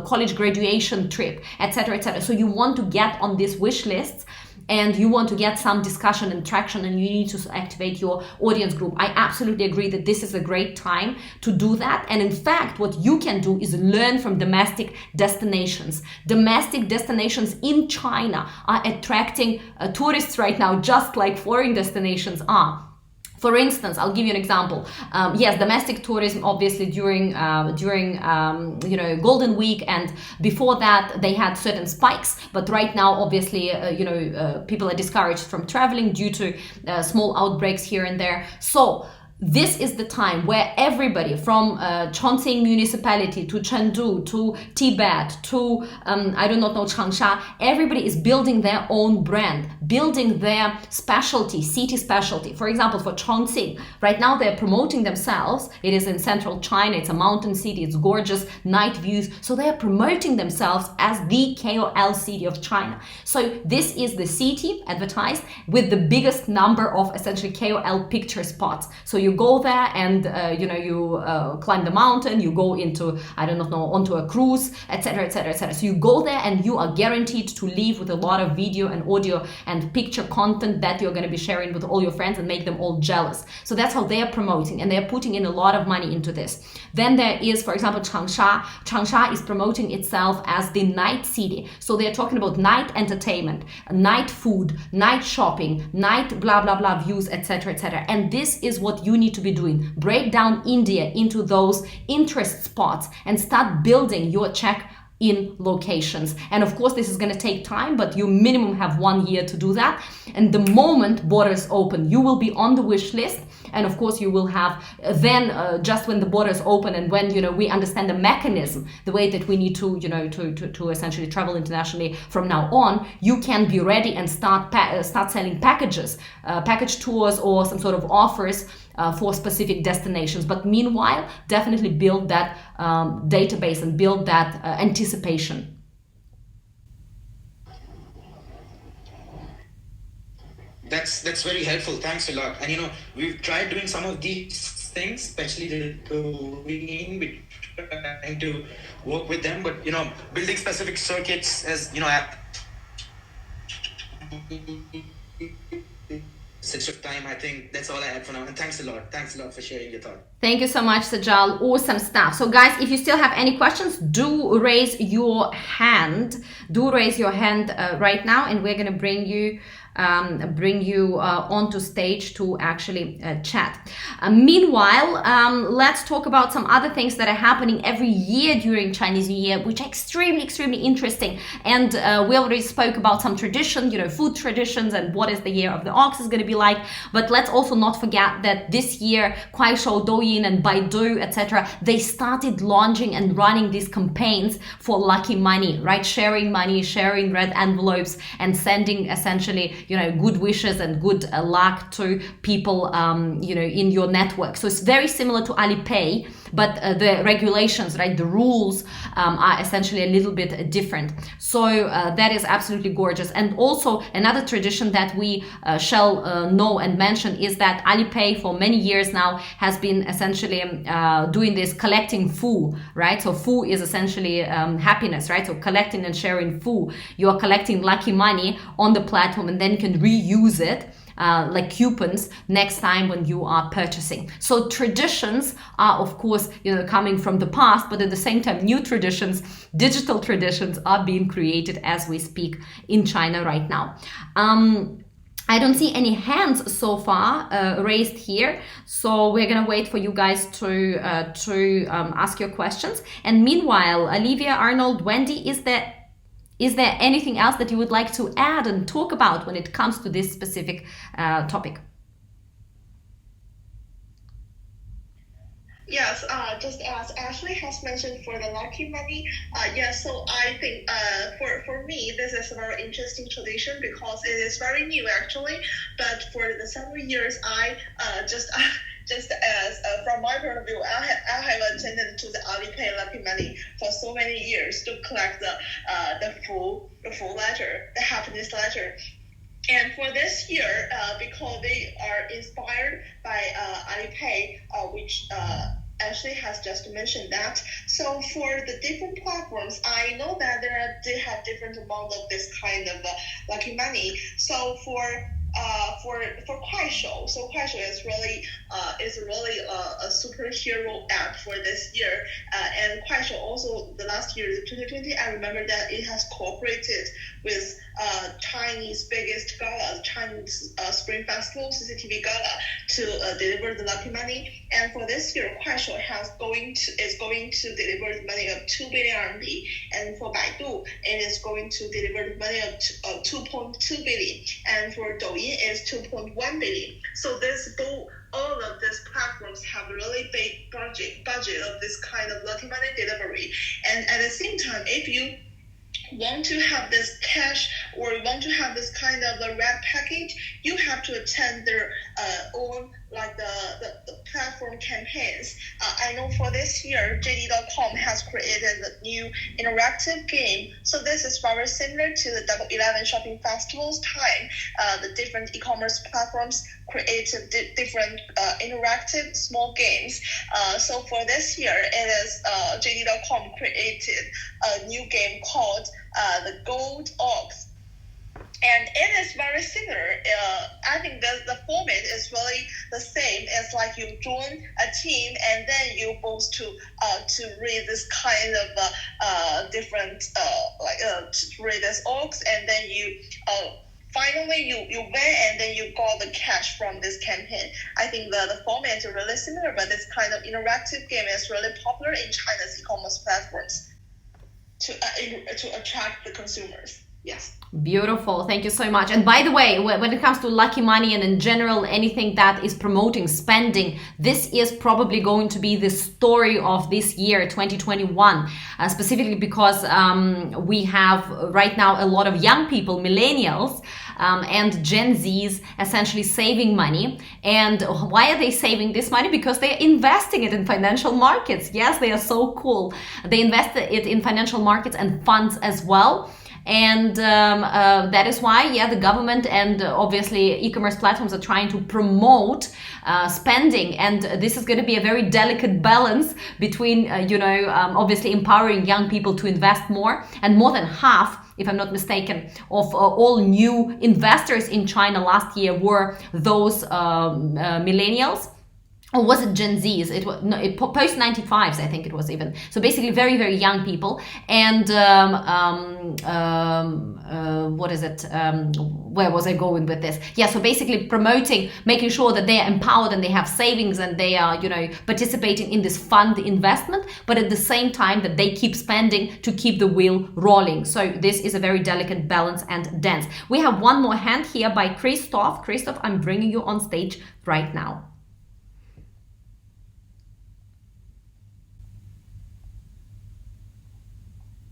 college graduation trip, etc., etc. So you want to get on these wish lists, and you want to get some discussion and traction, and you need to activate your audience group. I absolutely agree that this is a great time to do that. And in fact, what you can do is learn from domestic destinations. Domestic destinations in China are attracting tourists right now, just like foreign destinations are. For instance, I'll give you an example. Yes, domestic tourism, obviously during Golden Week and before that, they had certain spikes. But right now, obviously, people are discouraged from traveling due to small outbreaks here and there. So this is the time where everybody from Chongqing municipality to Chengdu to Tibet to Changsha, everybody is building their own brand, building their specialty, city specialty. For example, for Chongqing, right now they're promoting themselves. It is in central China. It's a mountain city. It's gorgeous, night views. So they are promoting themselves as the KOL city of China. So this is the city advertised with the biggest number of essentially KOL picture spots. So you go there and you climb the mountain, you go into onto a cruise, etc., etc., etc. So you go there and you are guaranteed to leave with a lot of video and audio and picture content that you're going to be sharing with all your friends and make them all jealous. So that's how they are promoting, and they're putting in a lot of money into this. Then there is, for example, Changsha. Changsha is promoting itself as the night city. So they're talking about night entertainment, night food, night shopping, night blah blah blah views, etc., etc. And this is what you need to be doing. Break down India into those interest spots and start building your check-in locations. And of course, this is going to take time, but you minimum have 1 year to do that. And the moment borders open, you will be on the wish list. And of course, you will have then just when the borders open and when we understand the mechanism, the way that we need to to essentially travel internationally from now on, you can be ready and start selling packages, package tours, or some sort of offers for specific destinations. But meanwhile, definitely build that database and build that anticipation. That's very helpful. Thanks a lot. And we've tried doing some of these things, especially the we're trying to work with them, but building specific circuits as such of time. I think that's all I had for now. And thanks a lot. Thanks a lot for sharing your thought. Thank you so much, Sajal. Awesome stuff. So guys, if you still have any questions, do raise your hand. Do raise your hand right now, and we're going to bring you bring you onto stage to actually chat. Meanwhile, let's talk about some other things that are happening every year during Chinese New Year, which are extremely interesting. And we already spoke about some traditions, food traditions, and what is the year of the ox is going to be like. But let's also not forget that this year, Kuaishou, Douyin, and Baidu, etc., they started launching and running these campaigns for lucky money, right? Sharing money, sharing red envelopes, and sending essentially, good wishes and good luck to people, in your network. So it's very similar to Alipay, but the regulations, right, the rules are essentially a little bit different. So that is absolutely gorgeous. And also another tradition that we shall know and mention is that Alipay for many years now has been essentially doing this collecting fu, right? So fu is essentially happiness, right? So collecting and sharing fu. You are collecting lucky money on the platform, and then you can reuse it like coupons next time when you are purchasing. So traditions are, of course, coming from the past, but at the same time, new traditions, digital traditions are being created as we speak in China right now. I don't see any hands so far raised here, so we're gonna wait for you guys to ask your questions. And meanwhile, Olivia, Arnold, Wendy, is there anything else that you would like to add and talk about when it comes to this specific topic? Yes, just as Ashley has mentioned for the lucky money, yes, so I think for me, this is a very interesting tradition because it is very new actually, but for the several years, I just as from my point of view, I have attended to the Alipay Lucky Money for so many years to collect the full letter, the happiness letter. And for this year, because they are inspired by Alipay, which Ashley has just mentioned that. So for the different platforms, I know that they have different amount of this kind of lucky money. So for Kuaishou, so Kuaishou is really a superhero app for this year. And Kuaishou also the last year, 2020, I remember that it has cooperated with Chinese biggest gala, Chinese Spring Festival, CCTV Gala, to deliver the lucky money. And for this year, Kuaishou is going to deliver the money of 2 billion RMB, and for Baidu, it is going to deliver the money of 2.2 billion, and for Douyin is 2.1 billion. So all of these platforms have a really big budget of this kind of lucky money delivery. And at the same time, if you want to have this cash or want to have this kind of a red package, you have to attend their own like the platform campaigns. I know for this year, JD.com has created a new interactive game. So this is very similar to the Double 11 Shopping Festival's time. The different e-commerce platforms created different interactive small games. So for this year, it is JD.com created a new game called the Gold Ox. And it is very similar. I think the format is really the same. It's like you join a team and then you both to read this kind of different to read this ox, and then you finally you win and then you got the cash from this campaign. I think the format is really similar, but this kind of interactive game is really popular in China's e-commerce platforms to attract the consumers. Yes. Beautiful. Thank you so much. And by the way, when it comes to lucky money and in general anything that is promoting spending, this is probably going to be the story of this year 2021, specifically because we have right now a lot of young people, millennials, and Gen Zs essentially saving money. And why are they saving this money? Because they're investing it in financial markets. Yes, they are so cool. They invest it in financial markets and funds as well. And that is why, the government and obviously e-commerce platforms are trying to promote spending. And this is going to be a very delicate balance between, obviously empowering young people to invest more. And more than half, if I'm not mistaken, of all new investors in China last year were those millennials. or was it Gen Zs? It was no, it post 95s, I think it was even. So basically, very very young people. And what is it? Where was I going with this? Yeah, so basically promoting, making sure that they are empowered and they have savings and they are, you know, participating in this fund investment, but at the same time that they keep spending to keep the wheel rolling. So this is a very delicate balance and dance. We have one more hand here by Christoph. Christoph, I'm bringing you on stage right now.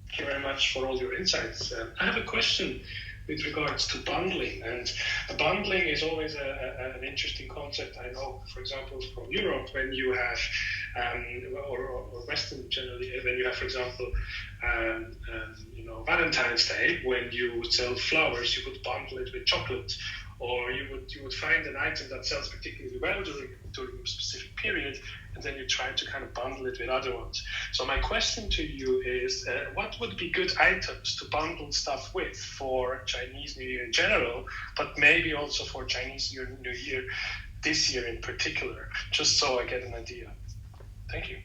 Thank you very much for all your insights. I have a question with regards to bundling, and bundling is always an interesting concept. I know, for example, from Europe, when you have, or Western generally, when you have, for example, Valentine's Day, when you sell flowers, you would bundle it with chocolate, or you would find an item that sells particularly well during a specific period, and then you try to kind of bundle it with other ones. So my question to you is, what would be good items to bundle stuff with for Chinese New Year in general, but maybe also for Chinese New Year this year in particular, just so I get an idea? Thank you.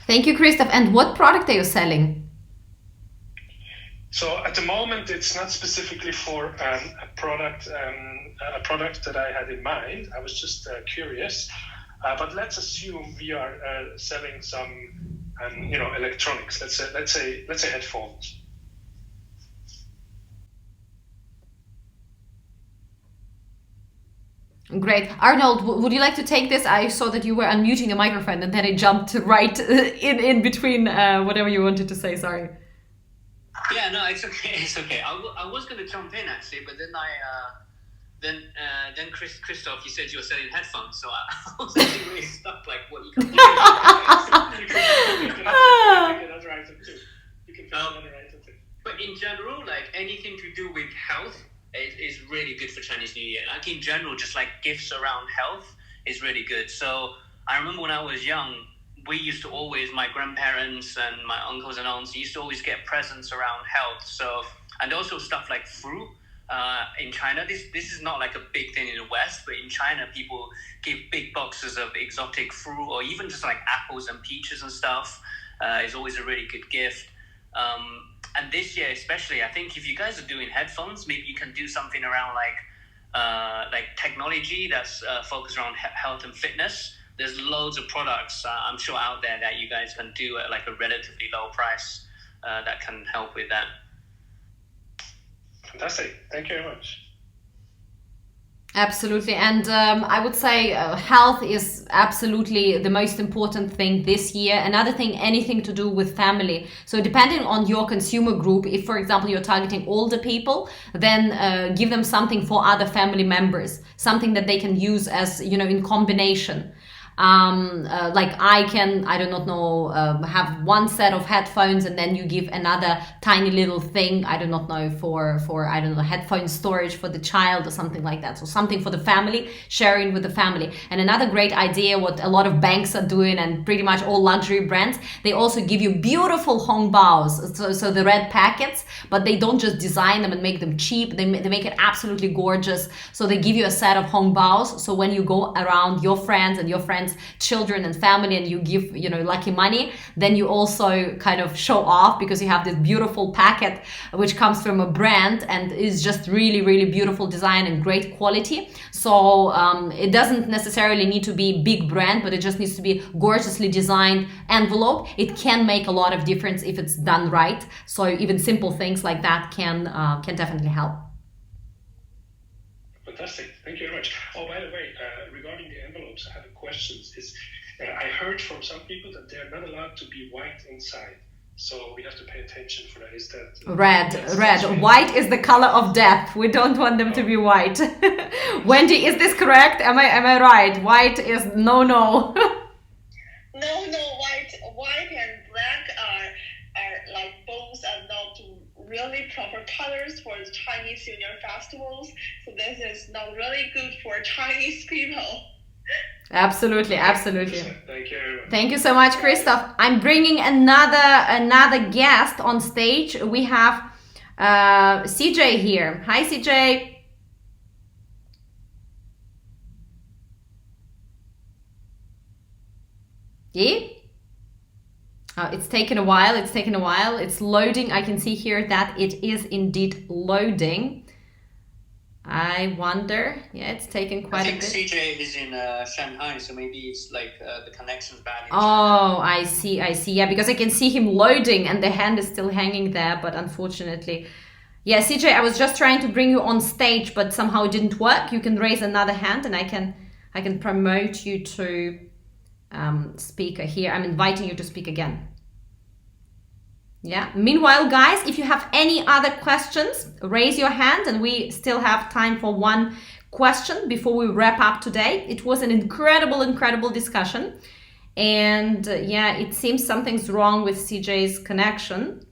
Thank you, Christoph. And what product are you selling? So at the moment, it's not specifically for a product that I had in mind. I was just curious. But let's assume we are selling some, electronics. Let's say headphones. Great. Arnold, would you like to take this? I saw that you were unmuting the microphone and then it jumped right in between whatever you wanted to say. Sorry. Yeah, no, it's okay. It's okay. I was going to jump in actually, but then Christoph, you said you were selling headphones, so I was actually really stuck. Like, what you can do? You can another item too. You can find another item too. But in general, like anything to do with health is really good for Chinese New Year. Like in general, just like gifts around health is really good. So I remember when I was young, we used to always, my grandparents and my uncles and aunts used to always get presents around health. So, and also stuff like fruit. In China, this is not like a big thing in the West, but in China, people give big boxes of exotic fruit, or even just like apples and peaches and stuff. Is always a really good gift. And this year, especially, I think if you guys are doing headphones, maybe you can do something around like technology that's focused around health and fitness. There's loads of products I'm sure out there that you guys can do at like a relatively low price that can help with that. Fantastic. Thank you very much. Absolutely. And I would say health is absolutely the most important thing this year. Another thing, anything to do with family. So depending on your consumer group, if, for example, you're targeting older people, then give them something for other family members, something that they can use as, in combination. Like I do not know, have one set of headphones and then you give another tiny little thing, I do not know, for I don't know, headphone storage for the child or something like that. So something for the family, sharing with the family. And another great idea, what a lot of banks are doing and pretty much all luxury brands, they also give you beautiful hongbao, so the red packets, but they don't just design them and make them cheap, they make it absolutely gorgeous. So they give you a set of hongbao, so when you go around your friends and your friends children and family and you give lucky money, then you also kind of show off because you have this beautiful packet which comes from a brand and is just really really beautiful design and great quality. So it doesn't necessarily need to be big brand, but it just needs to be gorgeously designed envelope. It can make a lot of difference if it's done right. So even simple things like that can definitely help. Fantastic. Thank you very much. Oh, by the way, regarding the envelopes, I have a question. I heard from some people that they're not allowed to be white inside. So we have to pay attention for that. Is that red? White is the color of death. We don't want them to be white. Wendy, is this correct? Am I right? White is no. No, white and black are like both are not really proper colors for the Chinese New Year festivals. So this is not really good for Chinese people. Absolutely. Thank you. Thank you so much, Christoph. I'm bringing another guest on stage. We have CJ here. Hi, CJ. Yeah. It's taken a while. It's taken a while. It's loading. I can see here that it is indeed loading. I wonder. Yeah, it's taken quite a bit. I think CJ is in Shanghai, so maybe it's like the connection's bad. Oh, I see. Yeah, because I can see him loading and the hand is still hanging there, but unfortunately. Yeah, CJ, I was just trying to bring you on stage, but somehow it didn't work. You can raise another hand and I can promote you to speaker here. I'm inviting you to speak again. Yeah. Meanwhile, guys, if you have any other questions, raise your hand and we still have time for one question before we wrap up today. It was an incredible discussion. And yeah, it seems something's wrong with CJ's connection.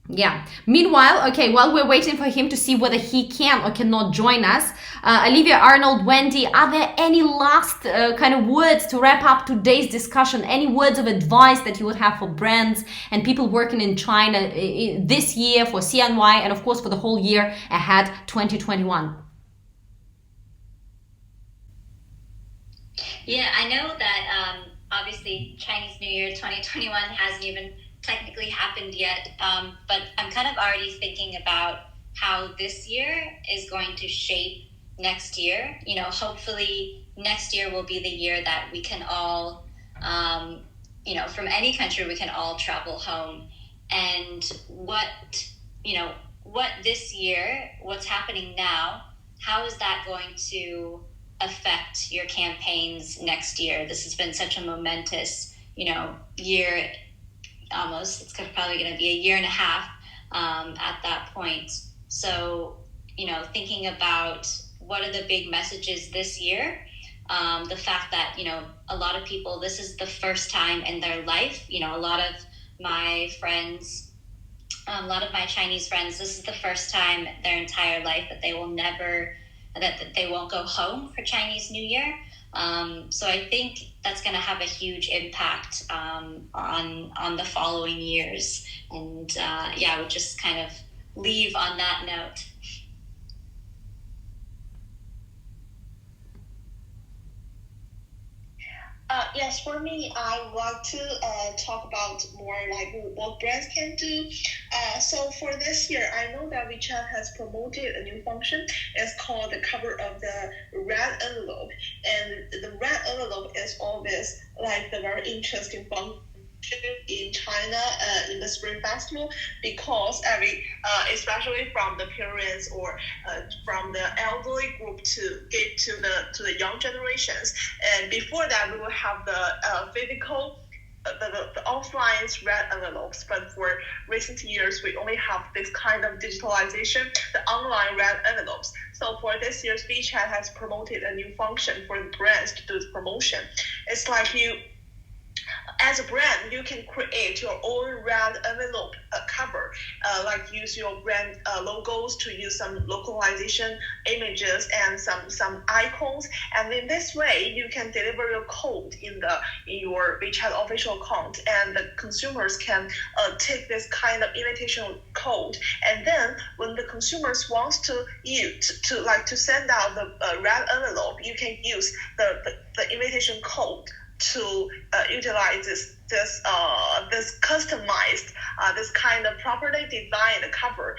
Yeah. Meanwhile, okay, while we're waiting for him to see whether he can or cannot join us, Olivia, Arnold, Wendy, are there any last kind of words to wrap up today's discussion? Any words of advice that you would have for brands and people working in China this year for CNY and of course for the whole year ahead, 2021? Yeah, I know that obviously Chinese New Year 2021 hasn't even technically happened yet, but I'm kind of already thinking about how this year is going to shape next year. You know, hopefully next year will be the year that we can all, you know, from any country, we can all travel home. And what this year, what's happening now, how is that going to affect your campaigns next year? This has been such a momentous, year. Almost, it's probably going to be a year and a half at that point. So, thinking about what are the big messages this year, the fact that, a lot of people, this is the first time in their life, a lot of my friends, a lot of my Chinese friends, this is the first time their entire life that they will never, that they won't go home for Chinese New Year. So I think that's going to have a huge impact on the following years. And I would just kind of leave on that note. Yes, for me, I would like to talk about more like what brands can do. So for this year, I know that WeChat has promoted a new function. It's called the cover of the red envelope. And the red envelope is always like the very interesting function in China in the Spring Festival, because especially from the parents or from the elderly group to get to the young generations. And before that, we will have the physical, the offline red envelopes, but for recent years, we only have this kind of digitalization, the online red envelopes. So for this year's WeChat has promoted a new function for the brands to do the promotion. It's like as a brand, you can create your own red envelope cover, like use your brand logos to use some localization images and some icons, and in this way you can deliver your code in your WeChat official account, and the consumers can take this kind of invitation code, and then when the consumers wants to send out the red envelope, you can use the invitation code to utilize this customized, this kind of properly designed cover,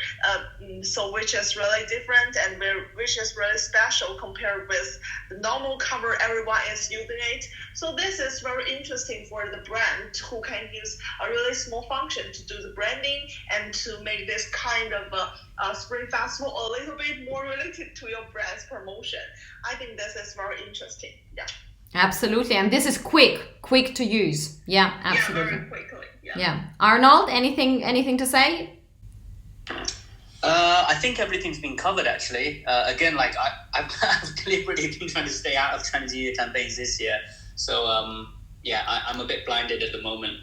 so which is really different and which is really special compared with the normal cover everyone is using it. So this is very interesting for the brand who can use a really small function to do the branding and to make this kind of Spring Festival a little bit more related to your brand's promotion. I think this is very interesting. Yeah. Absolutely, and this is quick to use. Yeah, absolutely. Yeah, very quickly. Yeah. Arnold, anything to say? I think everything's been covered actually. Again, like I've deliberately been trying to stay out of Chinese New Year campaigns this year. So I'm a bit blinded at the moment.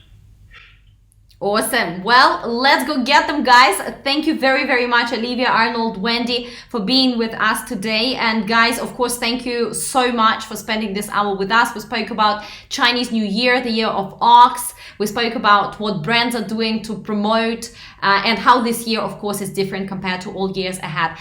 Awesome. Well, let's go get them, guys. Thank you very, very much, Olivia, Arnold, Wendy, for being with us today. And guys, of course, thank you so much for spending this hour with us. We spoke about Chinese New Year, the year of Ox. We spoke about what brands are doing to promote and how this year, of course, is different compared to all years ahead.